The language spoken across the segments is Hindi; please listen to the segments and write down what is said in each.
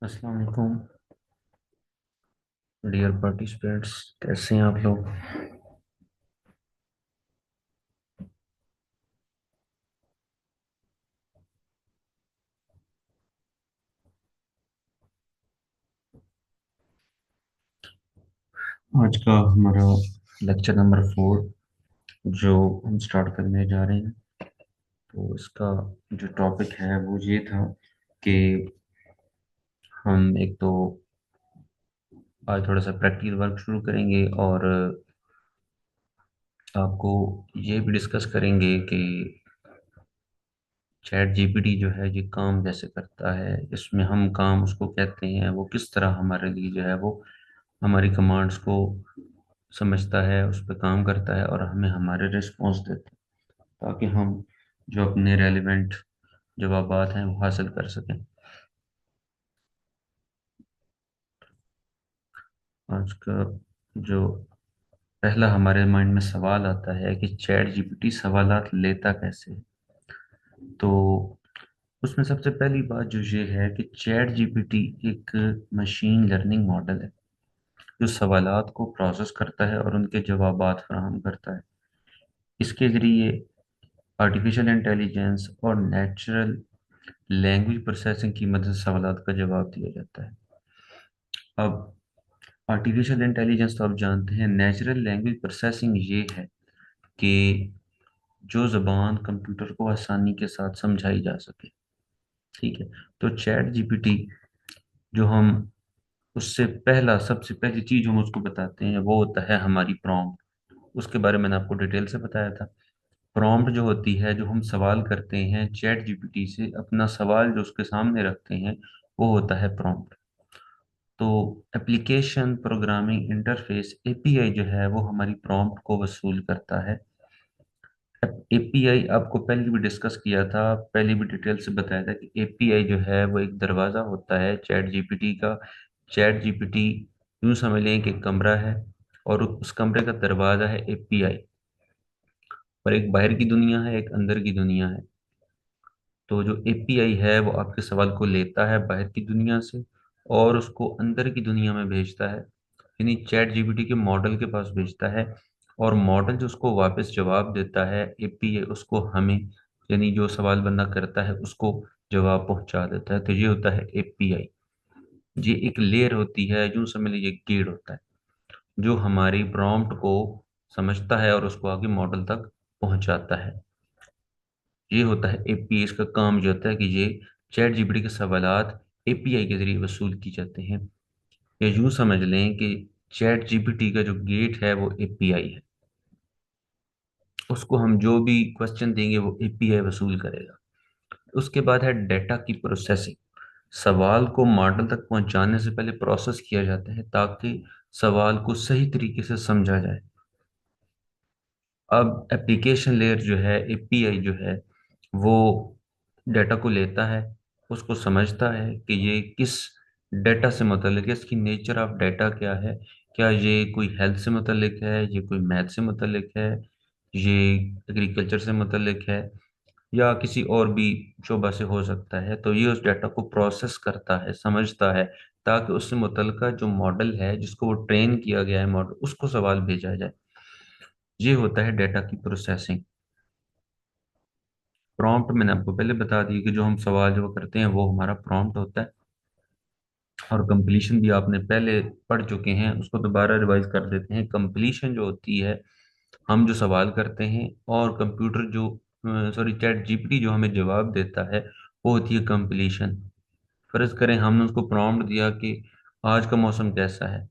अस्सलाम वालेकुम डियर पार्टिसिपेंट्स। कैसे हैं आप लोग? आज का हमारा लेक्चर नंबर 4 जो हम स्टार्ट करने जा रहे हैं, तो इसका जो टॉपिक है वो ये था कि हम एक तो आज थोड़ा सा प्रैक्टिकल वर्क शुरू करेंगे और आपको ये भी डिस्कस करेंगे कि चैट जीपीटी जो है ये काम कैसे करता है, इसमें हम काम उसको कहते हैं, वो किस तरह हमारे लिए जो है वो हमारी कमांड्स को समझता है, उस पर काम करता है और हमें हमारे रिस्पॉन्स देता है ताकि हम जो अपने रेलिवेंट जवाबात हैं वो हासिल कर सकें। आज का जो पहला हमारे माइंड में सवाल आता है कि चैट जीपीटी सवालात लेता कैसे है। तो उसमें सबसे पहली बात जो ये है कि चैट जीपीटी एक मशीन लर्निंग मॉडल है जो सवालात को प्रोसेस करता है और उनके जवाबात फराहम करता है। इसके जरिए आर्टिफिशियल इंटेलिजेंस और नेचुरल लैंग्वेज प्रोसेसिंग की मदद से सवालात का जवाब दिया जाता है। अब आर्टिफिशियल इंटेलिजेंस तो आप जानते हैं, नेचुरल लैंग्वेज प्रोसेसिंग ये है कि जो ज़बान कंप्यूटर को आसानी के साथ समझाई जा सके। ठीक है। तो चैट जीपीटी जो हम उससे पहला सबसे पहली चीज हम उसको बताते हैं वो होता है हमारी प्रॉम्प्ट। उसके बारे में मैंने आपको डिटेल से बताया था। प्रॉम्प्ट जो होती है, जो हम सवाल करते हैं चैट जीपीटी से, अपना सवाल जो उसके सामने रखते हैं, वो होता है प्रॉम्प्ट। तो एप्लीकेशन प्रोग्रामिंग इंटरफेस एपीआई जो है वो हमारी प्रॉम्प्ट को वसूल करता है। एपीआई आपको पहले भी डिस्कस किया था, पहले भी डिटेल से बताया था कि एपीआई जो है वो एक दरवाज़ा होता है चैट जीपीटी का। चैट जीपीटी यूं समझ लें कि कमरा है और उस कमरे का दरवाज़ा है एपीआई। और एक बाहर की दुनिया है, एक अंदर की दुनिया है। तो जो एपीआई है वो आपके सवाल को लेता है बाहर की दुनिया से और उसको अंदर की दुनिया में भेजता है, यानी चैट जीपीटी के मॉडल के पास भेजता है। और मॉडल जो उसको वापस जवाब देता है, एपीआई उसको हमें, यानी जो सवाल बंदा करता है उसको जवाब पहुंचा देता है। तो ये होता है एपीआई। ये एक लेयर होती है, यूं समझ लीजिए गेट होता है जो हमारी प्रॉम्प्ट को समझता है और उसको आगे मॉडल तक पहुंचाता है। ये होता है एपीआई। इसका काम जो होता है कि ये चैट जीपीटी के सवालात एपीआई के जरिए वसूल की जाते हैं। या यूं समझ लें कि चैट जीपीटी का जो गेट है वो एपीआई है। उसको हम जो भी क्वेश्चन देंगे वो एपीआई वसूल करेगा। उसके बाद है डेटा की प्रोसेसिंग। सवाल को मॉडल तक पहुंचाने से पहले प्रोसेस किया जाता है ताकि सवाल को सही तरीके से समझा जाए। अब एप्लीकेशन लेयर जो है, एपीआई जो है, वो डाटा को लेता है, उसको समझता है कि ये किस डाटा से मुतल्लिक है, इसकी नेचर ऑफ डाटा क्या है। क्या ये कोई हेल्थ से मुतल्लिक है, ये कोई मैथ से मुतल्लिक है, ये एग्रीकल्चर से मुतल्लिक है, या किसी और भी शोबा से हो सकता है। तो ये उस डाटा को प्रोसेस करता है, समझता है, ताकि उससे मुतल्लिका जो मॉडल है जिसको वो ट्रेन किया गया है मॉडल, उसको सवाल भेजा जाए। ये होता है डाटा की प्रोसेसिंग। प्रॉम्प्ट मैंने आपको पहले बता दी कि जो हम सवाल जो करते हैं वो हमारा प्रॉम्प्ट होता है। और कंप्लीशन भी आपने पहले पढ़ चुके हैं, उसको दोबारा रिवाइज कर देते हैं। कंप्लीशन जो होती है, हम जो सवाल करते हैं और कंप्यूटर जो, सॉरी, चैट जीपीटी जो हमें जवाब देता है, वो होती है कंप्लीशन। फर्ज करें हमने उसको प्रॉम्प्ट दिया कि आज का मौसम कैसा है,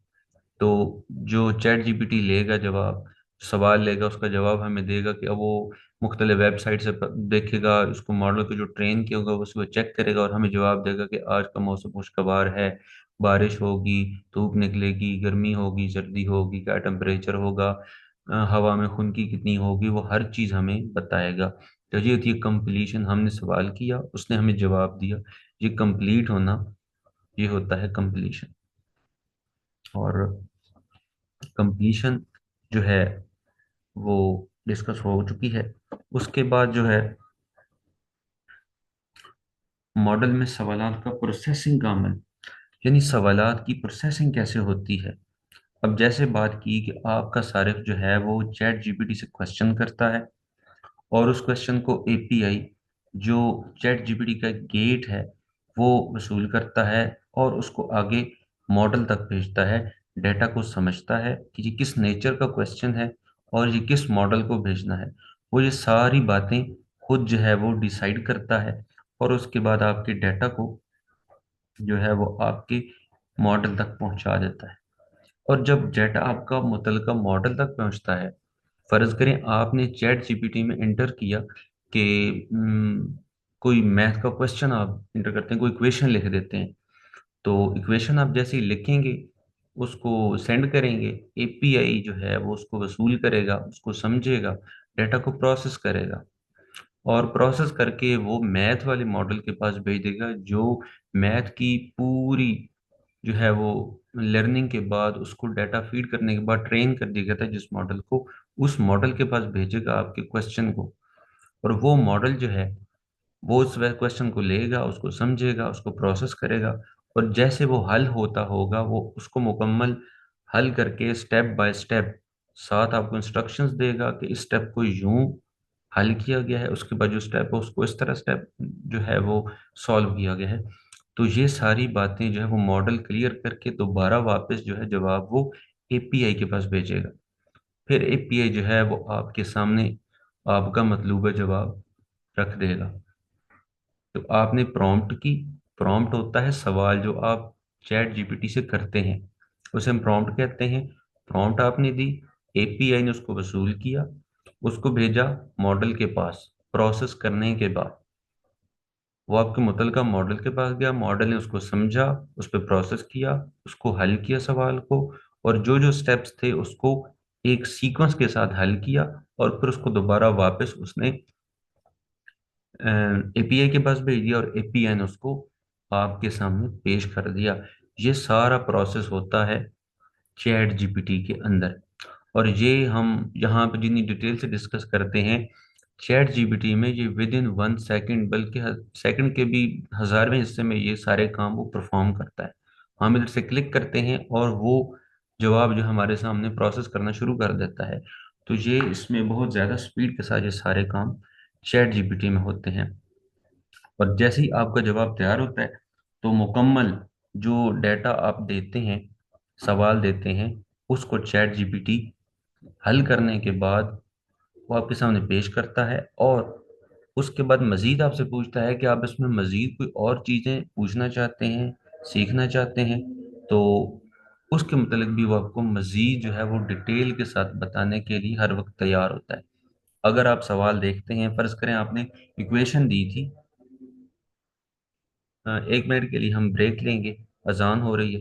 तो जो चैट जीपीटी लेगा जवाब, सवाल लेगा, उसका जवाब हमें देगा कि अब वो मुख्तलिफ वेबसाइट से देखेगा, उसको मॉडल को जो ट्रेन किया होगा उसको चेक करेगा और हमें जवाब देगा कि आज का मौसम खुशगवार है, बारिश होगी, धूप निकलेगी, गर्मी होगी, सर्दी होगी, क्या टेम्परेचर होगा, हवा में खुनकी कितनी होगी, वो हर चीज़ हमें बताएगा। तो ये होती है कंप्लीशन। हमने सवाल किया, उसने हमें जवाब दिया, ये कंप्लीट होना, ये होता है कंप्लीशन। और कंप्लीशन जो है वो डिस्कस हो चुकी है। उसके बाद जो है मॉडल में सवालात का प्रोसेसिंग का अमल। यानी सवालात की प्रोसेसिंग कैसे होती है। अब जैसे बात की कि आपका सारिफ जो है वो चैट जीपीटी से क्वेश्चन करता है, और उस क्वेश्चन को एपीआई, जो चैट जीपीटी का गेट है, वो वसूल करता है और उसको आगे मॉडल तक भेजता है। डेटा को समझता है कि ये किस नेचर का क्वेश्चन है और ये किस मॉडल को भेजना है। वो ये सारी बातें खुद जो है वो डिसाइड करता है, और उसके बाद आपके डेटा को जो है वो आपके मॉडल तक पहुंचा देता है। और जब डेटा आपका मुतलका मॉडल तक पहुंचता है, फर्ज करें आपने चैट जीपीटी में इंटर किया कि कोई मैथ का क्वेश्चन आप इंटर करते हैं, कोई इक्वेशन लिख देते हैं। तो इक्वेशन आप जैसे ही लिखेंगे, उसको सेंड करेंगे, एपीआई जो है वो उसको वसूल करेगा, उसको समझेगा, डेटा को प्रोसेस करेगा, और प्रोसेस करके वो मैथ वाले मॉडल के पास भेज देगा, जो मैथ की पूरी जो है वो लर्निंग के बाद, उसको डाटा फीड करने के बाद ट्रेन कर दिया जाता है जिस मॉडल को, उस मॉडल के पास भेजेगा आपके क्वेश्चन को। और वो मॉडल जो है वो उस क्वेश्चन को लेगा, उसको समझेगा, उसको प्रोसेस करेगा, और जैसे वो हल होता होगा वो उसको मुकम्मल हल करके स्टेप बाय स्टेप साथ आपको इंस्ट्रक्शंस देगा कि इस स्टेप को यूं हल किया गया है, उसके बाद जो स्टेप है उसको इस तरह स्टेप जो है वो सॉल्व किया गया है। तो ये सारी बातें जो है वो मॉडल क्लियर करके दोबारा वापस जो है जवाब वो एपीआई के पास भेजेगा। फिर एपीआई जो है वो आपके सामने आपका मतलूबा जवाब रख देगा। तो आपने प्रॉम्प्ट की, प्रॉम्प्ट होता है सवाल जो आप चैट जीपीटी से करते हैं, उसे हम प्रॉम्प्ट कहते हैं। प्रॉम्प्ट आपने दी, एपीआई ने उसको वसूल किया, उसको भेजा मॉडल के पास, प्रोसेस करने के बाद वो आपके मुतलका मॉडल के पास गया, मॉडल ने उसको समझा, उस पर प्रोसेस किया, उसको हल किया सवाल को, और जो जो स्टेप्स थे उसको एक सीक्वेंस के साथ हल किया, और फिर उसको दोबारा वापस उसने एपीआई के पास भेज दिया, और एपीआई ने उसको आपके सामने पेश कर दिया। ये सारा प्रोसेस होता है चैट जीपीटी के अंदर। और ये हम यहाँ पे जितनी डिटेल से डिस्कस करते हैं चैट जीपीटी में, ये विद इन 1 सेकेंड, बल्कि सेकंड के भी 1000वें हिस्से में ये सारे काम वो परफॉर्म करता है। हम इधर से क्लिक करते हैं और वो जवाब जो हमारे सामने प्रोसेस करना शुरू कर देता है। तो ये इसमें बहुत ज़्यादा स्पीड के साथ ये सारे काम चैट जीपीटी में होते हैं। और जैसे ही आपका जवाब तैयार होता है, तो मुकम्मल जो डेटा आप देते हैं, सवाल देते हैं, उसको चैट जीपीटी हल करने के बाद वो आपके सामने पेश करता है, और उसके बाद मजीद आपसे पूछता है कि आप इसमें मजीद कोई और चीज़ें पूछना चाहते हैं, सीखना चाहते हैं। तो उसके मतलब भी वो आपको मजीद जो है वो डिटेल के साथ बताने के लिए हर वक्त तैयार होता है। अगर आप सवाल देखते हैं, फर्ज करें आपने इक्वेशन दी थी, 1 मिनट के लिए हम ब्रेक लेंगे, अजान हो रही है,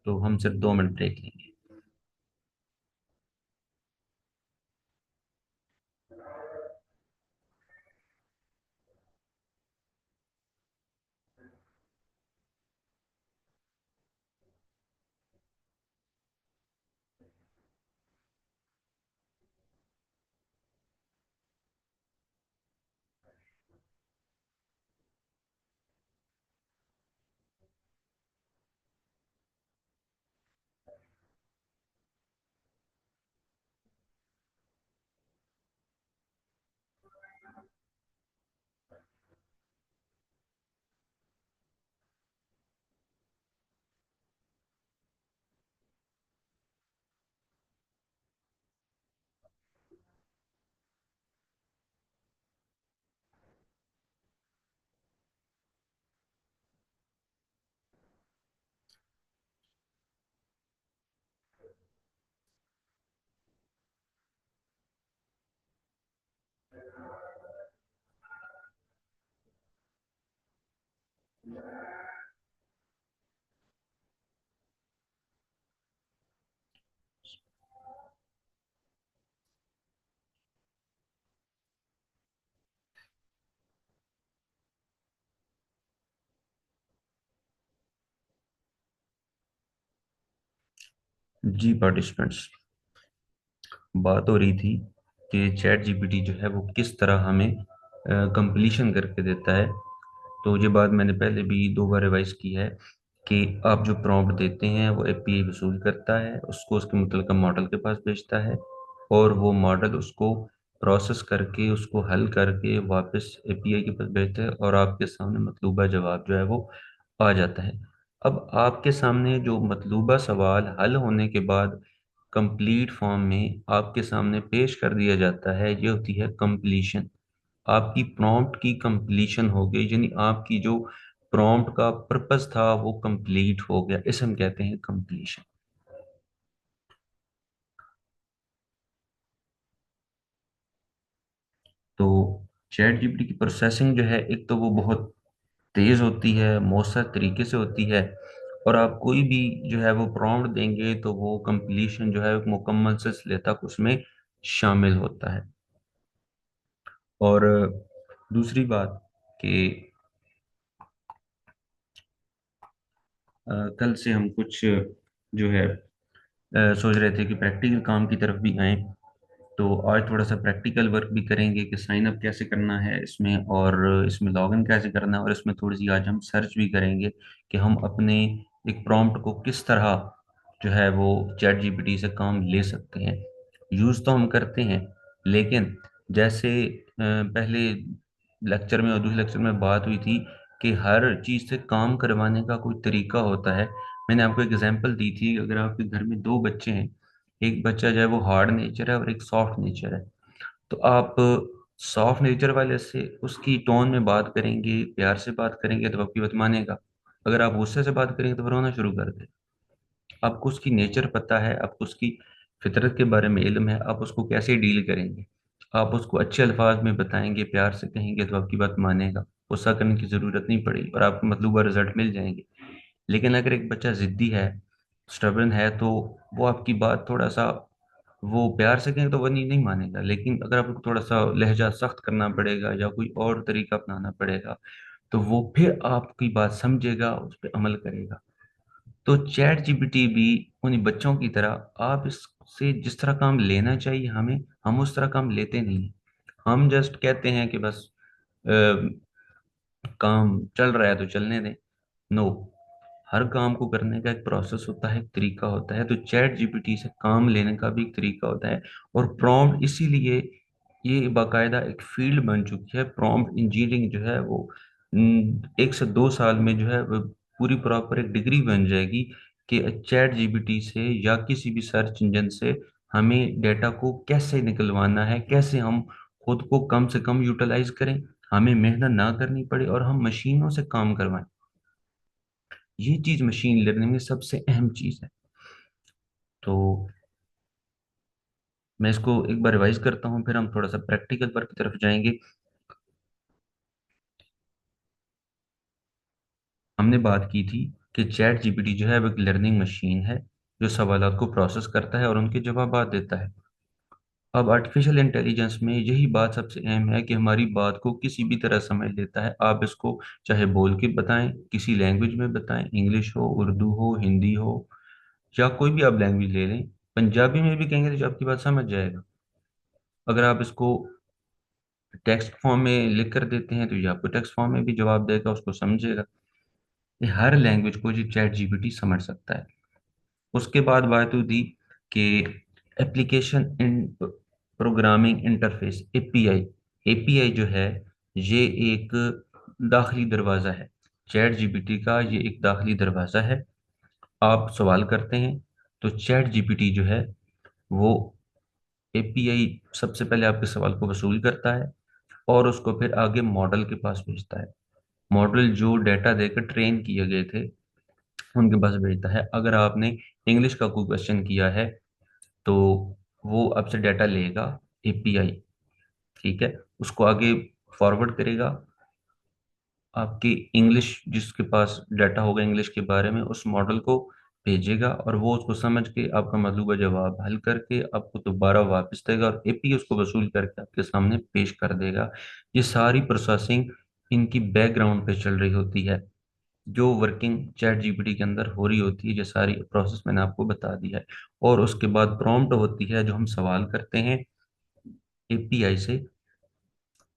तो हम सिर्फ 2 मिनट ब्रेक लेंगे। जी पार्टिसिपेंट्स, बात हो रही थी कि चैट जीपीटी जो है वो किस तरह हमें कंप्लीशन करके देता है। तो ये बात मैंने पहले भी 2 बार रिवाइज की है कि आप जो प्रॉम्प्ट देते हैं वो एपीआई वसूल करता है, उसको उसके मुतलका मॉडल के पास भेजता है, और वो मॉडल उसको प्रोसेस करके उसको हल करके वापस एपीआई के पास भेजता है, और आपके सामने मतलूबा जवाब जो है वो आ जाता है। अब आपके सामने जो मतलूबा सवाल हल होने के बाद कंप्लीट फॉर्म में आपके सामने पेश कर दिया जाता है, ये होती है कंप्लीशन। आपकी प्रॉम्प्ट की कंप्लीशन हो गई, यानी आपकी जो प्रॉम्प्ट का पर्पस था वो कंप्लीट हो गया, इसे हम कहते हैं कंप्लीशन। तो चैट जीपीटी की प्रोसेसिंग जो है, एक तो वो बहुत तेज होती है, मौसर तरीके से होती है, और आप कोई भी जो है वो प्रॉम्प्ट देंगे तो वो कंप्लीशन जो है मुकम्मल सिलसिले तक उसमें शामिल होता है। और दूसरी बात कि कल से हम कुछ जो है सोच रहे थे कि प्रैक्टिकल काम की तरफ भी आए। तो आज थोड़ा सा प्रैक्टिकल वर्क भी करेंगे कि साइन अप कैसे करना है इसमें, और इसमें लॉगिन कैसे करना है, और इसमें थोड़ी सी आज हम सर्च भी करेंगे कि हम अपने एक प्रॉम्प्ट को किस तरह जो है वो चैट जीपीटी से काम ले सकते हैं। यूज़ तो हम करते हैं, लेकिन जैसे पहले लेक्चर में और दूसरे लेक्चर में बात हुई थी कि हर चीज़ से काम करवाने का कोई तरीका होता है। मैंने आपको एक एग्जांपल दी थी, अगर आपके घर में दो बच्चे हैं, एक बच्चा जो है वो हार्ड नेचर है और एक सॉफ्ट नेचर है, तो आप सॉफ्ट नेचर वाले से उसकी टोन में बात करेंगे, प्यार से बात करेंगे तो आपकी बात मानेगा। अगर आप गुस्से से बात करेंगे तो फिर रोना शुरू कर दे। आपको उसकी नेचर पता है, आपको उसकी फितरत के बारे में इल्म है, आप उसको कैसे डील करेंगे। आप उसको अच्छे अल्फाज में बताएंगे, प्यार से कहेंगे तो आपकी बात मानेगा, गुस्सा करने की ज़रूरत नहीं पड़ेगी और आपको मतलूबा रिजल्ट मिल जाएंगे। लेकिन अगर एक बच्चा ज़िद्दी है, स्टबर्न है, तो वो आपकी बात थोड़ा सा, वो प्यार से कहें तो वो नहीं नहीं मानेगा, लेकिन अगर आपको थोड़ा सा लहजा सख्त करना पड़ेगा या कोई और तरीका अपनाना पड़ेगा, तो वो फिर आपकी बात समझेगा, उस पर अमल करेगा। तो चैट जीपीटी भी उन बच्चों की तरह, आप इससे जिस तरह काम लेना चाहिए हमें, हम उस तरह काम लेते नहीं हैं। हम जस्ट कहते हैं कि बस काम चल रहा है तो चलने दें। नो, हर काम को करने का एक प्रोसेस होता है, एक तरीका होता है। तो चैट जीपीटी से काम लेने का भी एक तरीका होता है। और प्रॉम्प्ट इसीलिए ये बाकायदा एक फील्ड बन चुकी है। प्रॉम्प्ट इंजीनियरिंग जो है वो 1 से 2 साल में जो है वो पूरी प्रॉपर एक डिग्री बन जाएगी कि चैट जीपीटी से या किसी भी सर्च इंजन से हमें डेटा को कैसे निकलवाना है, कैसे हम खुद को कम से कम यूटिलाइज करें, हमें मेहनत ना करनी पड़े और हम मशीनों से काम करवाएं। ये चीज मशीन लर्निंग में सबसे अहम चीज है। तो मैं इसको एक बार रिवाइज करता हूँ, फिर हम थोड़ा सा प्रैक्टिकल वर्क की तरफ जाएंगे। हमने बात की थी कि चैट जीपीटी जो है वो एक लर्निंग मशीन है, जो सवालों को प्रोसेस करता है और उनके जवाब देता है। अब आर्टिफिशियल इंटेलिजेंस में यही बात सबसे अहम है कि हमारी बात को किसी भी तरह समझ लेता है। आप इसको चाहे बोल के बताएं, किसी लैंग्वेज में बताएं, इंग्लिश हो, उर्दू हो, हिंदी हो, या कोई भी आप लैंग्वेज ले लें, पंजाबी में भी कहेंगे तो जो आपकी बात समझ जाएगा। अगर आप इसको टेक्स्ट फॉर्म में लिख कर देते हैं तो ये आपको टेक्स्ट फॉर्म में भी जवाब देगा, उसको समझेगा। ये हर लैंग्वेज को जी चैट जीपीटी समझ सकता है। उसके बाद बात हुई थी कि application in programming interface, API. API जो है ये एक दाखिली दरवाज़ा है। चैट जीपीटी का ये एक दाखिली दरवाज़ा है। आप सवाल करते हैं तो चैट जीपीटी जो है वो एपीआई सबसे पहले आपके सवाल को वसूल करता है और उसको फिर आगे मॉडल के पास भेजता है। मॉडल जो डेटा देकर ट्रेन किए गए थे उनके पास भेजता है। अगर आपने इंग्लिश का कोई क्वेश्चन किया है तो वो आपसे डाटा लेगा, एपीआई, ठीक है, उसको आगे फॉरवर्ड करेगा आपकी इंग्लिश, जिसके पास डाटा होगा इंग्लिश के बारे में, उस मॉडल को भेजेगा और वो उसको समझ के आपका मतलूबा जवाब हल करके आपको दोबारा वापस देगा और एपी उसको वसूल करके आपके सामने पेश कर देगा। ये सारी प्रोसेसिंग इनकी बैकग्राउंड पे चल रही होती है, जो वर्किंग चैट जीपीटी के अंदर हो रही होती है। ये सारी प्रोसेस मैंने आपको बता दी है। और उसके बाद प्रॉम्प्ट होती है जो हम सवाल करते हैं एपीआई से,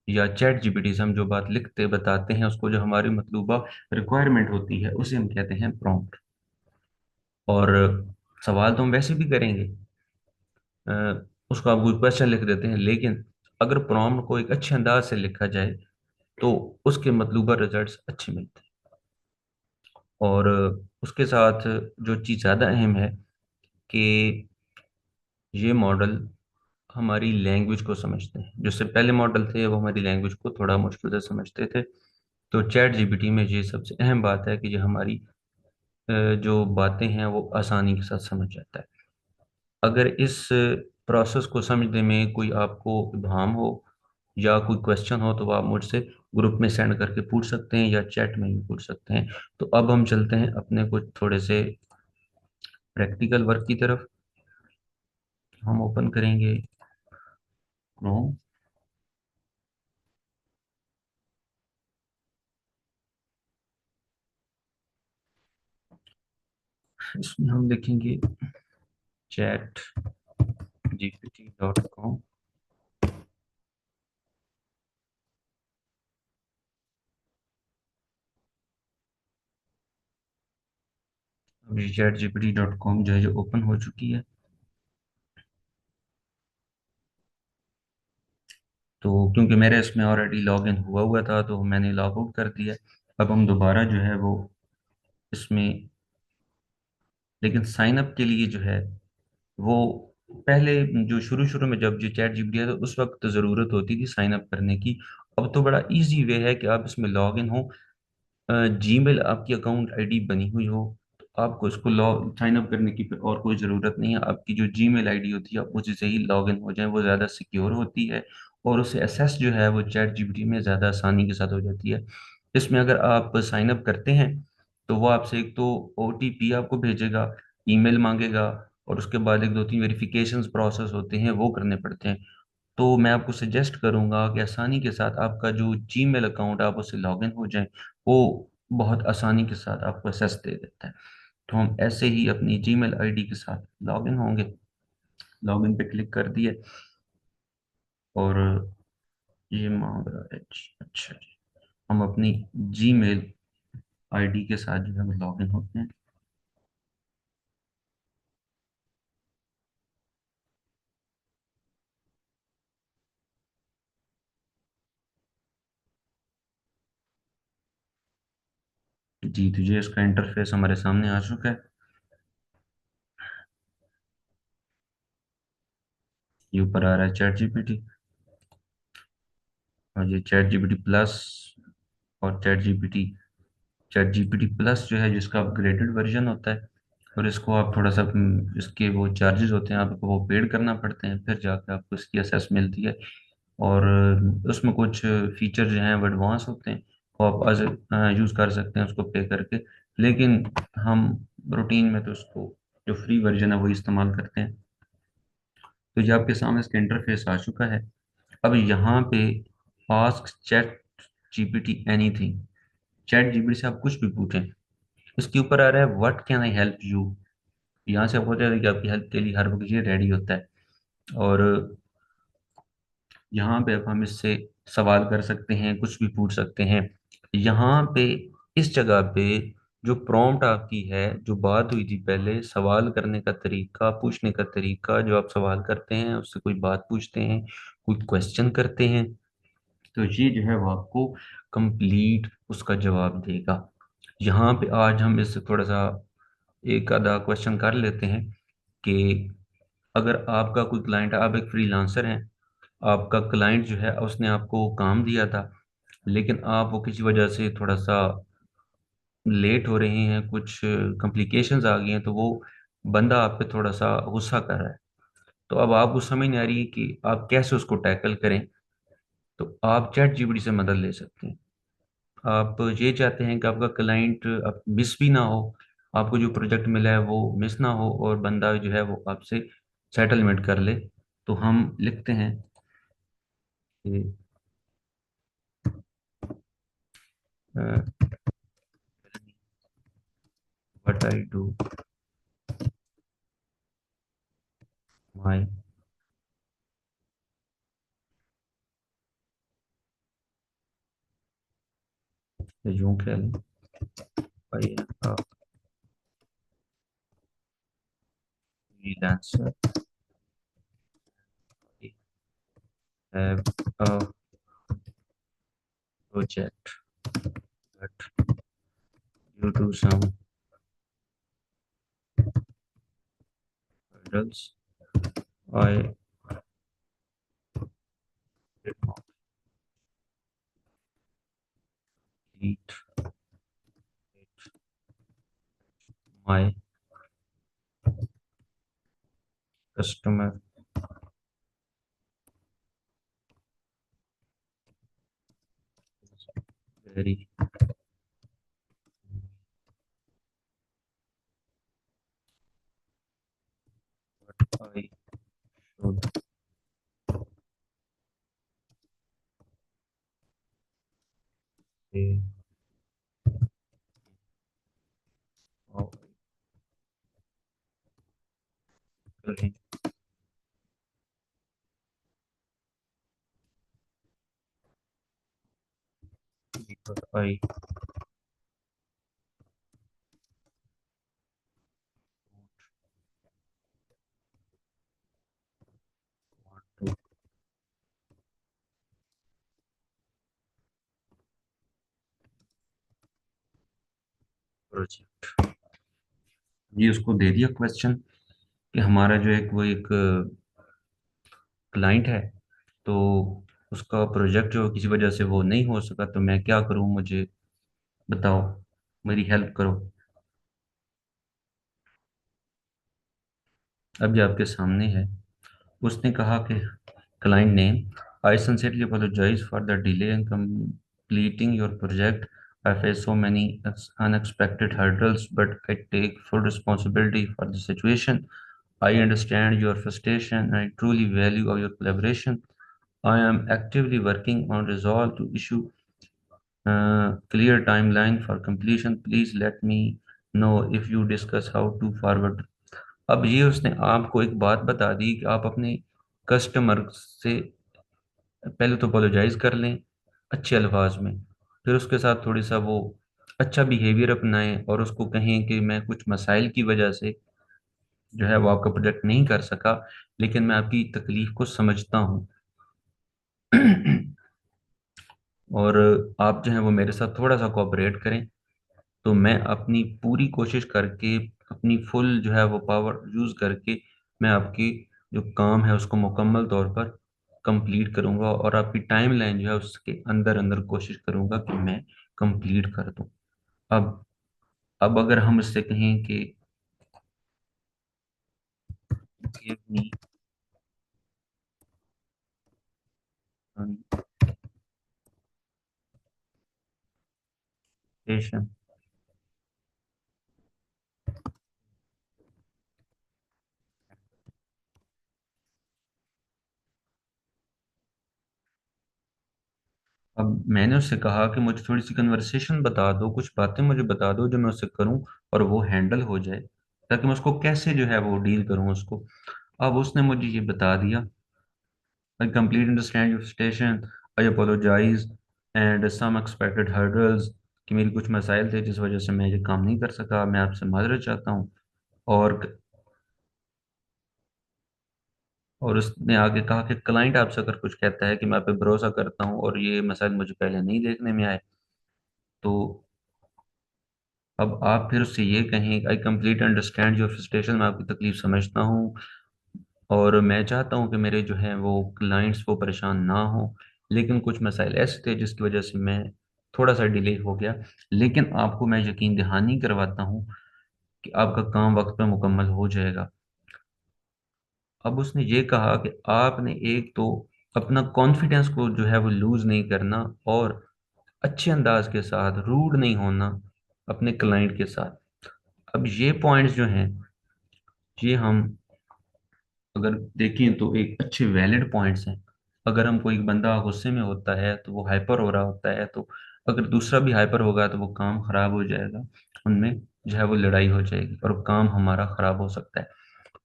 या चैट जीपीटी से हम जो बात लिखते बताते हैं, उसको जो हमारी मतलूबा रिक्वायरमेंट होती है उसे हम कहते हैं प्रॉम्प्ट। और सवाल तो हम वैसे भी करेंगे, अ, उसको आप कोई क्वेश्चन लिख देते हैं, लेकिन अगर प्रॉम्प्ट को एक अच्छे अंदाज से लिखा जाए तो उसके मतलूबा रिजल्ट्स अच्छे मिलते हैं। और उसके साथ जो चीज़ ज़्यादा अहम है कि ये मॉडल हमारी लैंग्वेज को समझते हैं। जो से पहले मॉडल थे वो हमारी लैंग्वेज को थोड़ा मुश्किल से समझते थे। तो चैट जीपीटी में ये सबसे अहम बात है कि ये हमारी जो बातें हैं वो आसानी के साथ समझ जाता है। अगर इस प्रोसेस को समझने में कोई आपको इब्हाम हो या कोई क्वेश्चन हो तो आप मुझसे ग्रुप में सेंड करके पूछ सकते हैं या चैट में भी पूछ सकते हैं। तो अब हम चलते हैं अपने कुछ थोड़े से प्रैक्टिकल वर्क की तरफ। हम ओपन करेंगे क्रोम। इसमें हम लिखेंगे चैट gpt.com। अब ये chatgpt.com जो है जो ओपन हो चुकी है। तो क्योंकि मेरे इसमें ऑलरेडी लॉग इन हुआ हुआ था तो मैंने लॉग आउट कर दिया। अब हम दोबारा जो है वो इसमें, लेकिन साइन अप के लिए जो है वो पहले, जो शुरू शुरू में जब जो चैट जीपीटी है तो उस वक्त ज़रूरत होती थी साइन अप करने की। अब तो बड़ा इजी वे है कि आप इसमें लॉग इन हो, जीमेल आपकी अकाउंट आईडी बनी हुई हो, तो आपको इसको लॉग साइन अप करने की फिर और कोई ज़रूरत नहीं है। आपकी जो जीमेल आईडी होती है आप उसी से ही लॉग इन हो जाए, वो ज़्यादा सिक्योर होती है। और उसे एसेस जो है वो चैट जीपीटी में ज़्यादा आसानी के साथ हो जाती है। इसमें अगर आप साइन अप करते हैं तो वो आपसे एक तो ओटीपी आपको भेजेगा, ईमेल मांगेगा, और उसके बाद एक दो तीन वेरिफिकेशंस प्रोसेस होते हैं वो करने पड़ते हैं। तो मैं आपको सजेस्ट करूंगा कि आसानी के साथ आपका जो जीमेल अकाउंट आप उससे लॉगिन हो जाए, वो बहुत आसानी के साथ आपको एक्सेस दे देता है। तो हम ऐसे ही अपनी जीमेल आईडी के साथ लॉगिन होंगे। लॉगिन पे क्लिक कर दिए और ये मांग रहा है जी, अच्छा जी। हम अपनी जीमेल आईडी के साथ जो है लॉगिन होते हैं। जी, तो ये इसका इंटरफेस हमारे सामने आ चुका है। ये ऊपर आ रहा है चैट जीपीटी, और ये चैट जीपीटी प्लस और चैट जीपीटी प्लस जो है जिसका अपग्रेडेड वर्जन होता है। और इसको आप थोड़ा सा इसके वो चार्जेस होते हैं आपको वो पेड करना पड़ते हैं, फिर जाकर आपको इसकी एसेस मिलती है। और उसमें कुछ फीचर जो हैं वो एडवांस होते हैं, वो आप आज यूज़ कर सकते हैं उसको पे करके। लेकिन हम रूटीन में तो उसको जो फ्री वर्जन है वो इस्तेमाल करते हैं। तो ये आपके सामने इसका इंटरफेस आ चुका है। अब यहाँ पे ask chat GPT anything, chat GPT से आप कुछ भी पूछें। इसके ऊपर आ रहा है what can I help you. यहाँ से आपको पता है कि आपकी हेल्प के लिए हर वक्त ये रेडी होता है। और यहाँ पे अब हम इससे सवाल कर सकते हैं, कुछ भी पूछ सकते हैं। यहाँ पे इस जगह पे जो प्रॉम्प्ट आपकी है, जो बात हुई थी पहले, सवाल करने का तरीका, पूछने का तरीका, जो आप सवाल करते हैं उससे कोई बात पूछते हैं, कोई क्वेश्चन करते हैं, तो ये जो है वो आपको कंप्लीट उसका जवाब देगा। यहाँ पे आज हम इससे थोड़ा सा एक आधा क्वेश्चन कर लेते हैं कि अगर आपका कोई क्लाइंट, आप एक फ्रीलांसर हैं, आपका क्लाइंट जो है उसने आपको काम दिया था, लेकिन आप वो किसी वजह से थोड़ा सा लेट हो रहे हैं, कुछ कॉम्प्लिकेशंस आ गई हैं, तो वो बंदा आप पे थोड़ा सा गुस्सा कर रहा है। तो अब आपको समझ नहीं आ रही है कि आप कैसे उसको टैकल करें। तो आप चैट जीपीटी से मदद ले सकते हैं। आप ये चाहते हैं कि आपका क्लाइंट अब मिस भी ना हो, आपको जो प्रोजेक्ट मिला है वो मिस ना हो, और बंदा जो है वो आपसे सेटलमेंट कर ले। तो हम लिखते हैं कि व्हाट आई डू माई यूं कह लें, I am a freelancer, I have a project, but due to some hurdles, I did not complete my customer is very, but I should say how I tell him, because I want to project। ये उसको दे दिया क्वेश्चन कि हमारा जो एक वो एक क्लाइंट है, तो उसका प्रोजेक्ट जो किसी वजह से वो नहीं हो सका, तो मैं क्या करूं, मुझे बताओ, मेरी हेल्प करो। अब ये आपके सामने है। उसने कहा कि client name, I sincerely apologise for the delay in completing your project. I face so many unexpected hurdles, but I take full responsibility for the situation. I understand your frustration and I truly value your collaboration. I am actively working on resolve to issue clear timeline for completion. Please let me know if you discuss how to forward। अब ये उसने आपको एक बात बता दी कि आप अपने कस्टमर से पहले तो अपोलोजाइज कर लें अच्छे अल्फाज में, फिर उसके साथ थोड़ी सा वो अच्छा बिहेवियर अपनाएं और उसको कहें कि मैं कुछ मसाइल की वजह से जो है वो आपका प्रोजेक्ट नहीं कर सका, लेकिन मैं आपकी तकलीफ को समझता हूँ। और आप जो है वो मेरे साथ थोड़ा सा कोऑपरेट करें, तो मैं अपनी पूरी कोशिश करके, अपनी फुल जो है वो पावर यूज़ करके, मैं आपकी जो काम है उसको मुकम्मल तौर पर कंप्लीट करूंगा और आपकी टाइमलाइन जो है उसके अंदर अंदर कोशिश करूंगा कि मैं कंप्लीट कर दूं। अब अब अगर हम इससे कहें कि give me consultation। अब मैंने उससे कहा कि मुझे थोड़ी सी कन्वर्सेशन बता दो, कुछ बातें मुझे बता दो जो मैं उससे करूं और वो हैंडल हो जाए, ताकि मैं उसको कैसे जो है वो डील करूं उसको। अब उसने मुझे ये बता दिया, I completely understand your frustration, I apologize and some expected hurdles, कि मेरी कुछ मसाइल थे जिस वजह से मैं ये काम नहीं कर सका, मैं आपसे माजरत चाहता हूँ। और और उसने आगे कहा कि क्लाइंट आपसे अगर कुछ कहता है कि मैं आप पे भरोसा करता हूँ और ये मसाइल मुझे पहले नहीं देखने में आए, तो अब आप फिर उससे ये कहें, आई कंप्लीट अंडरस्टैंड योर फ्रस्ट्रेशन, मैं आपकी तकलीफ समझता हूँ और मैं चाहता हूँ कि मेरे जो हैं वो क्लाइंट्स वो परेशान ना हो, लेकिन कुछ मसाइल ऐसे थे जिसकी वजह से मैं थोड़ा सा डिले हो गया, लेकिन आपको मैं यकीन दहानी करवाता हूँ कि आपका काम वक्त पे मुकम्मल हो जाएगा। अब उसने ये कहा कि आपने एक तो अपना कॉन्फिडेंस को जो है वो लूज नहीं करना और अच्छे अंदाज के साथ रूड नहीं होना अपने क्लाइंट के साथ। अब ये पॉइंट्स जो हैं, ये हम अगर देखें तो एक अच्छे वैलिड पॉइंट्स हैं। अगर हम कोई बंदा गुस्से में होता है तो वो हाइपर हो रहा होता है, तो अगर दूसरा भी हाइपर होगा तो वो काम खराब हो जाएगा, उनमें जो है वो लड़ाई हो जाएगी और काम हमारा खराब हो सकता है।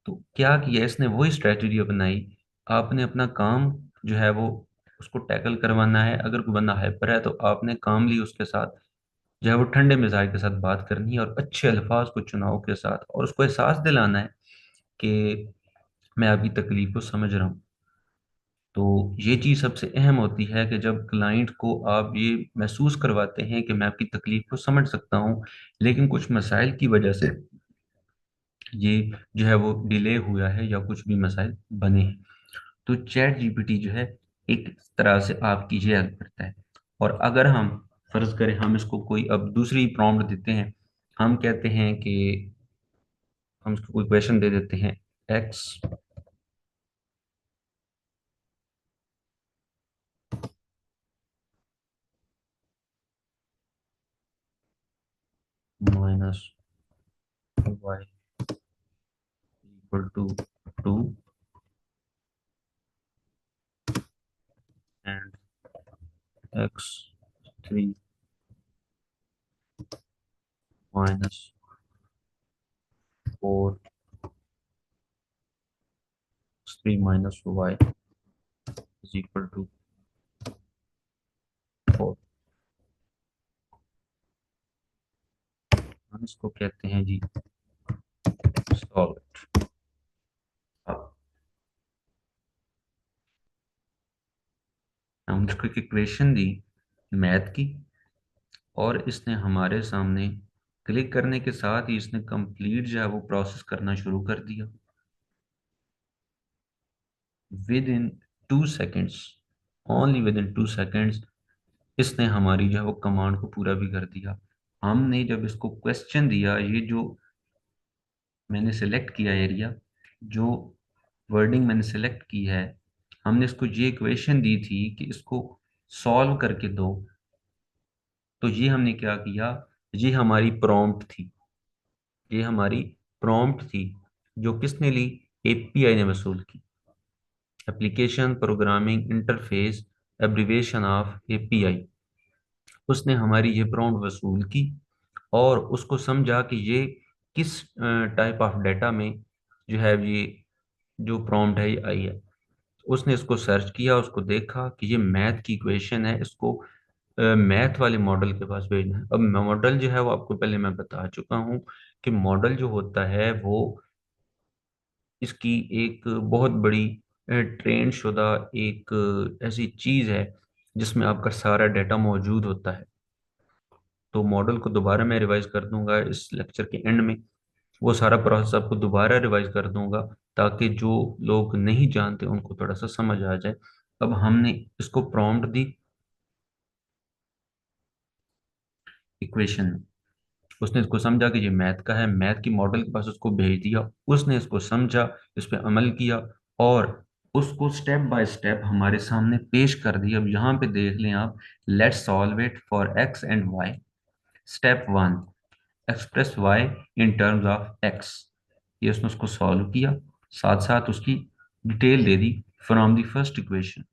तो क्या किया इसने, वही स्ट्रेटजी अपनाई। आपने अपना काम जो है वो उसको टैकल करवाना है, अगर कोई बंदा हाइपर है तो आपने काम ली उसके साथ, जो है वो ठंडे मिजाज के साथ बात करनी है और अच्छे अल्फाज को चुनाव के साथ, और उसको एहसास दिलाना है कि मैं आपकी तकलीफ को समझ रहा हूँ। तो ये चीज़ सबसे अहम होती है कि जब क्लाइंट को आप ये महसूस करवाते हैं कि मैं आपकी तकलीफ को समझ सकता हूँ, लेकिन कुछ मसाइल की वजह से ये जो है वो डिले हुआ है या कुछ भी मसाइल बने हैं, तो चैट जीपीटी जो है एक तरह से आपकी ये हेल्प करता है। और अगर हम फर्ज करें हम इसको कोई अब दूसरी प्रॉम्प्ट देते हैं, हम कहते हैं कि हम इसको कोई क्वेश्चन दे देते हैं, x minus y equal to two and x three minus four x three minus y is equal to four. हम इसको कहते हैं जी सॉल्व। अब हमने इसको एक इक्वेशन दी मैथ की, और इसने हमारे सामने क्लिक करने के साथ ही इसने कंप्लीट जो है वो प्रोसेस करना शुरू कर दिया with in 2 seconds. Only with in 2 seconds इसने हमारी जो है वो कमांड को पूरा भी कर दिया। हमने जब इसको क्वेश्चन दिया, ये जो मैंने सेलेक्ट किया एरिया, जो वर्डिंग मैंने सेलेक्ट की है, हमने इसको ये इक्वेशन दी थी कि इसको सॉल्व करके दो, तो ये हमने क्या किया, ये हमारी प्रॉम्प्ट थी। ये हमारी प्रॉम्प्ट थी जो किसने ली, एपीआई ने वसूल की, application programming interface abbreviation of API. उसने हमारी ये प्रॉम्प्ट वसूल की और उसको समझा कि ये किस टाइप ऑफ डाटा में जो है ये जो प्रॉम्प्ट है ये आई है। उसने इसको सर्च किया, उसको देखा कि ये मैथ की इक्वेशन है, इसको मैथ वाले मॉडल के पास भेजना है। अब मॉडल जो है वो आपको पहले मैं बता चुका हूँ कि मॉडल जो होता है वो इसकी एक बहुत बड़ी ट्रेन शुदा एक ऐसी चीज है जिसमें आपका सारा डाटा मौजूद होता है। तो मॉडल को दोबारा मैं रिवाइज कर दूंगा इस लेक्चर के एंड में, वो सारा प्रोसेस आपको दोबारा रिवाइज कर दूंगा ताकि जो लोग नहीं जानते उनको थोड़ा सा समझ आ जाए। अब हमने इसको प्रॉम्प्ट दी इक्वेशन, उसने इसको समझा कि ये मैथ का है, मैथ की मॉडल के पास उसको भेज दिया, उसने इसको समझा, इस पे अमल किया और उसको स्टेप बाय स्टेप हमारे सामने पेश कर दिया। अब यहाँ पे देख लें आप, let's solve it for x and y. Step one, express y in terms of x. ये उसने उसको सॉल्व किया, साथ साथ उसकी डिटेल दे दी from the first equation.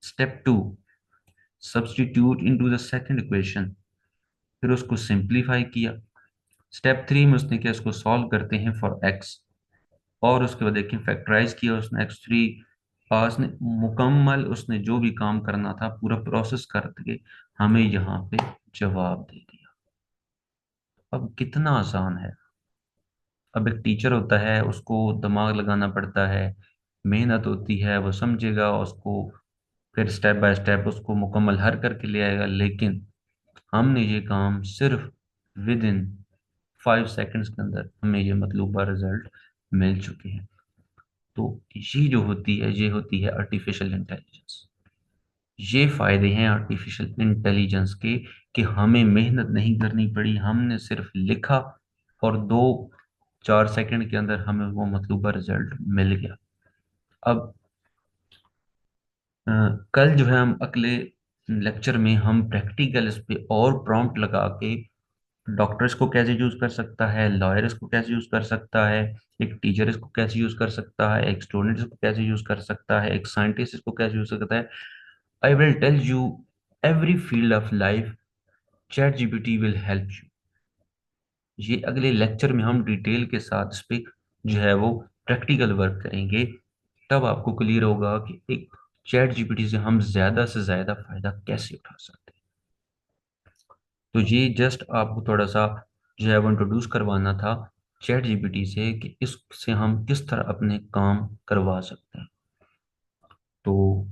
Step two, substitute into the second equation, फिर उसको सिंप्लीफाई किया। स्टेप थ्री में उसने क्या, इसको सॉल्व करते हैं फॉर एक्स, और उसके बाद देखिए फैक्टराइज किया उसने एक्स थ्री, उसने मुकम्मल उसने जो भी काम करना था पूरा प्रोसेस करके हमें यहाँ पे जवाब दे दिया। अब कितना आसान है। अब एक टीचर होता है, उसको दिमाग लगाना पड़ता है, मेहनत होती है, वो समझेगा उसको, फिर स्टेप बाय स्टेप उसको मुकम्मल हल करके ले आएगा, लेकिन हमने ये काम सिर्फ विद इन 5 सेकंड्स के अंदर हमें ये मतलूबा रिजल्ट मिल चुके हैं। तो ये जो होती है ये होती है आर्टिफिशियल इंटेलिजेंस। ये फायदे हैं आर्टिफिशियल इंटेलिजेंस के कि हमें मेहनत नहीं करनी पड़ी, हमने सिर्फ लिखा और 2-4 सेकंड के अंदर हमें वो मतलूबा रिजल्ट मिल गया। अब अ, कल जो है हम अगले लेक्चर में हम प्रैक्टिकल इस पे और प्रॉम्प्ट लगा के डॉक्टर इसको कैसे यूज कर सकता है, लॉयर इसको कैसे यूज कर सकता है, एक टीचर इसको कैसे यूज कर सकता है, एक स्टूडेंट इसको कैसे यूज कर सकता है, एक साइंटिस्ट इसको कैसे यूज कर सकता है, I will tell you every field of life ChatGPT will help you. ये अगले लेक्चर में हम डिटेल के साथ इस पे जो है वो प्रैक्टिकल वर्क करेंगे, तब आपको क्लियर होगा कि एक चैट जीपीटी से हम ज्यादा से ज्यादा फायदा कैसे उठा सकते हैं। तो ये जस्ट आपको थोड़ा सा जो है वो इंट्रोड्यूस करवाना था चैट जीपीटी से कि इससे हम किस तरह अपने काम करवा सकते हैं। तो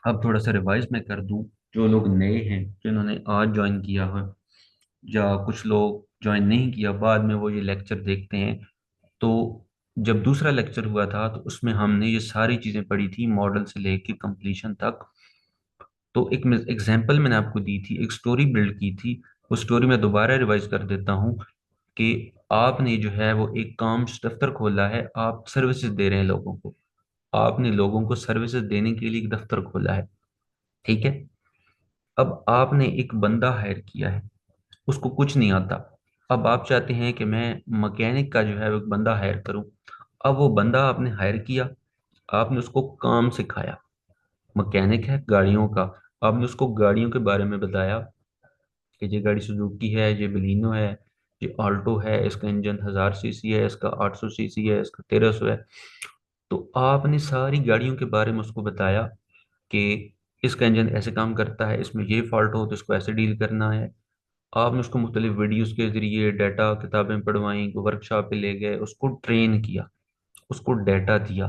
अब थोड़ा सा रिवाइज मैं कर दूं, जो लोग नए हैं जिन्होंने आज ज्वाइन किया है या कुछ लोग ज्वाइन नहीं किया, बाद में वो ये लेक्चर देखते हैं। तो जब दूसरा लेक्चर हुआ था तो उसमें हमने ये सारी चीज़ें पढ़ी थी, मॉडल से लेके कंप्लीशन तक। तो एक एग्जांपल मैंने आपको दी थी, एक स्टोरी बिल्ड की थी। उस स्टोरी में दोबारा रिवाइज कर देता हूँ कि आपने जो है वो एक काम दफ्तर खोला है, आप सर्विसेज दे रहे हैं लोगों को। आपने लोगों को सर्विसेज देने के लिए एक दफ्तर खोला है, ठीक है। अब आपने एक बंदा हायर किया है, उसको कुछ नहीं आता। अब आप चाहते हैं कि मैं मैकेनिक का जो है वो एक बंदा हायर करूं। अब वो बंदा आपने हायर किया, आपने उसको काम सिखाया। मैकेनिक है गाड़ियों का, आपने उसको गाड़ियों के बारे में बताया कि ये गाड़ी सुजुकी है, ये बलिनो है, ये ऑल्टो है, इसका इंजन 1000 सीसी है, इसका 800 सीसी है, इसका 1300 है। तो आपने सारी गाड़ियों के बारे में उसको बताया कि इसका इंजन ऐसे काम करता है, इसमें ये फॉल्ट हो तो इसको ऐसे डील करना है। आपने उसको मुख्तलिफ वीडियोस के जरिए डाटा किताबें पढ़वाई, वर्कशॉप पे ले गए, उसको ट्रेन किया, उसको डाटा दिया।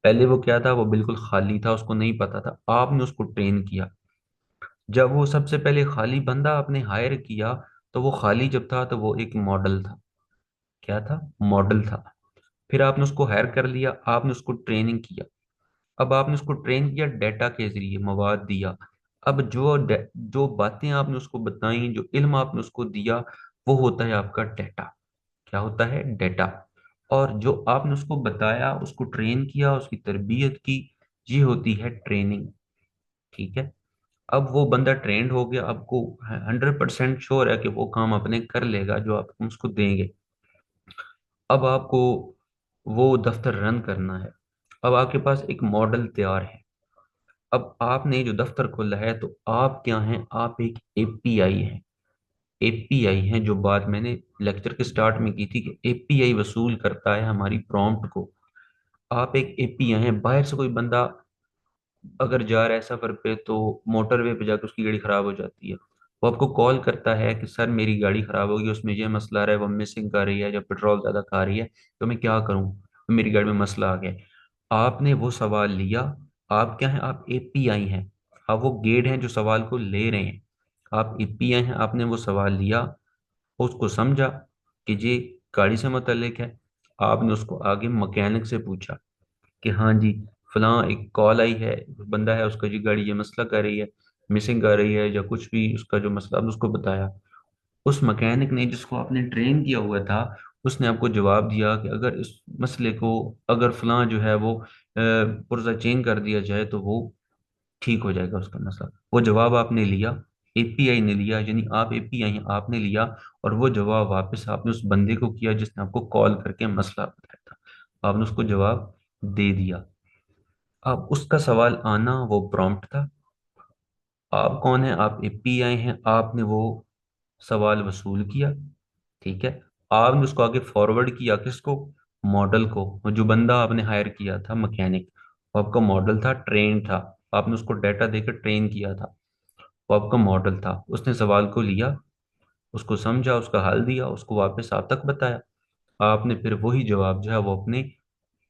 पहले वो क्या था, वो बिल्कुल खाली था, उसको नहीं पता था, आपने उसको ट्रेन किया। जब वो सबसे पहले खाली बंदा आपने हायर किया, तो वो खाली जब था तो वो एक मॉडल था। क्या था? मॉडल था। फिर आपने उसको हायर कर लिया, आपने उसको ट्रेनिंग किया। अब आपने उसको ट्रेन किया, डाटा के जरिए मवाद दिया। अब जो बातें आपने उसको बताई, जो इल्म आपने उसको दिया, वो होता है आपका डाटा। क्या होता है? डाटा। और जो आपने उसको बताया, उसको ट्रेन किया, उसकी तरबियत की, ये होती है ट्रेनिंग। ठीक है। अब वो बंदा ट्रेंड हो गया, आपको 100% श्योर है कि वो काम अपने कर लेगा जो आप उसको देंगे। अब आपको वो दफ्तर रन करना है। अब आपके पास एक मॉडल तैयार है। अब आपने जो दफ्तर खोला है, तो आप क्या हैं? आप एक एपीआई हैं। एपीआई हैं, जो बात मैंने लेक्चर के स्टार्ट में की थी कि एपीआई वसूल करता है हमारी प्रॉम्प्ट को। आप एक एपीआई हैं। बाहर से कोई बंदा अगर जा रहा है सफर पे, तो मोटरवे पे जाकर उसकी गाड़ी खराब हो जाती है, वो आपको कॉल करता है कि सर मेरी गाड़ी खराब होगी, उसमें ये मसला आ रहा है, वो मिसिंग कर रही है या पेट्रोल ज्यादा खा रही है, तो मैं क्या करूं, तो मेरी गाड़ी में मसला आ गया है। आपने वो सवाल लिया। आप क्या हैं? आप एपीआई हैं। आप वो गेट हैं जो सवाल को ले रहे हैं। आप एपीआई हैं, आपने वो सवाल लिया, उसको समझा कि ये गाड़ी से मुतल्लिक है। आपने उसको आगे मैकेनिक से पूछा कि हाँ जी, फलां एक कॉल आई है, बंदा है, उसका जी गाड़ी ये मसला कर रही है, मिसिंग कर रही है, या कुछ भी उसका जो मसला, आपने उसको बताया। उस मैकेनिक ने, जिसको आपने ट्रेन किया हुआ था, उसने आपको जवाब दिया कि अगर इस मसले को, अगर फलां जो है वो पुर्जा चेंज कर दिया जाए तो वो ठीक हो जाएगा उसका मसला। वो जवाब आपने लिया, एपीआई ने लिया, यानी आप एपीआई हैं, आपने लिया। और वो जवाब वापस आपने उस बंदे को किया जिसने आपको कॉल करके मसला बताया था, आपने उसको जवाब दे दिया। अब उसका सवाल आना वो प्रॉम्प्ट था। आप कौन है? आप एपीआई हैं, आपने वो सवाल वसूल किया। ठीक है। आपने उसको आगे फॉरवर्ड किया, किसको? मॉडल को। वो जो बंदा आपने हायर किया था मैकेनिक, वो आपका मॉडल था, ट्रेन था। आपने उसको डाटा देकर ट्रेन किया था। वो आपका मॉडल था, उसने सवाल को लिया, उसको समझा, उसका हल दिया, उसको वापस आप तक बताया। आपने फिर वही जवाब जो है वो अपने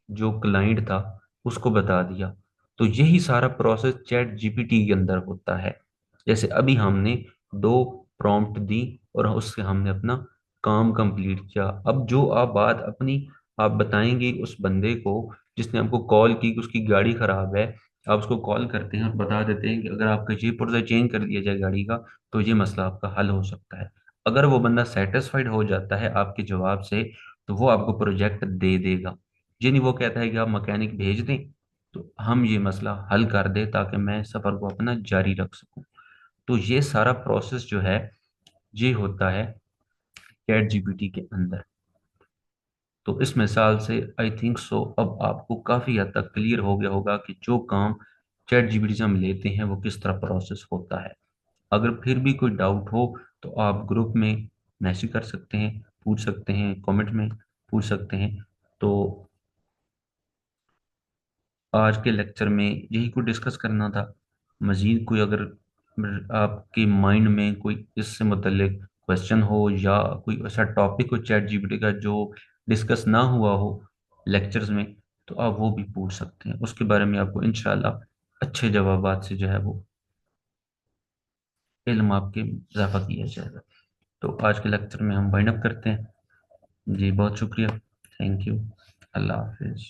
जो क्लाइंट था उसको बता दिया। तो यही सारा प्रोसेस चैट जीपीटी के अंदर होता है। जैसे अभी हमने दो प्रॉम्प्ट दी और उससे हमने अपना काम कंप्लीट किया। अब जो आप बात अपनी आप बताएंगे उस बंदे को जिसने आपको कॉल की कि उसकी गाड़ी खराब है, आप उसको कॉल करते हैं और बता देते हैं कि अगर आपका ये पुर्जा चेंज कर दिया जाए गाड़ी का, तो ये मसला आपका हल हो सकता है। अगर वो बंदा सेटिस्फाइड हो जाता है आपके जवाब से, तो वो आपको प्रोजेक्ट दे देगा। ये नहीं वो कहता है कि आप मैकेनिक भेज दें तो हम ये मसला हल कर दें ताकि मैं सफ़र को अपना जारी रख सकूं। तो ये सारा प्रोसेस जो है, ये होता है चैट जीपीटी के अंदर। तो इस मिसाल से आई थिंक सो अब आपको काफ़ी हद तक क्लियर हो गया होगा कि जो काम चैट जीपीटी से हम लेते हैं वो किस तरह प्रोसेस होता है। अगर फिर भी कोई डाउट हो तो आप ग्रुप में मैसेज कर सकते हैं, पूछ सकते हैं, कमेंट में पूछ सकते हैं। तो आज के लेक्चर में यही कुछ डिस्कस करना था। मजीद कोई अगर आपकी माइंड में कोई इससे मुतल्लिक क्वेश्चन हो या कोई ऐसा टॉपिक हो चैट जीपीटी का जो डिस्कस ना हुआ हो लेक्चर्स में, तो आप वो भी पूछ सकते हैं। उसके बारे में आपको इंशाल्लाह अच्छे जवाबात से जो है वो इल्म आपके इजाफा किया जाएगा। तो आज के लेक्चर में हम वाइंड अप करते हैं। जी बहुत शुक्रिया। Thank you. Allah Hafiz.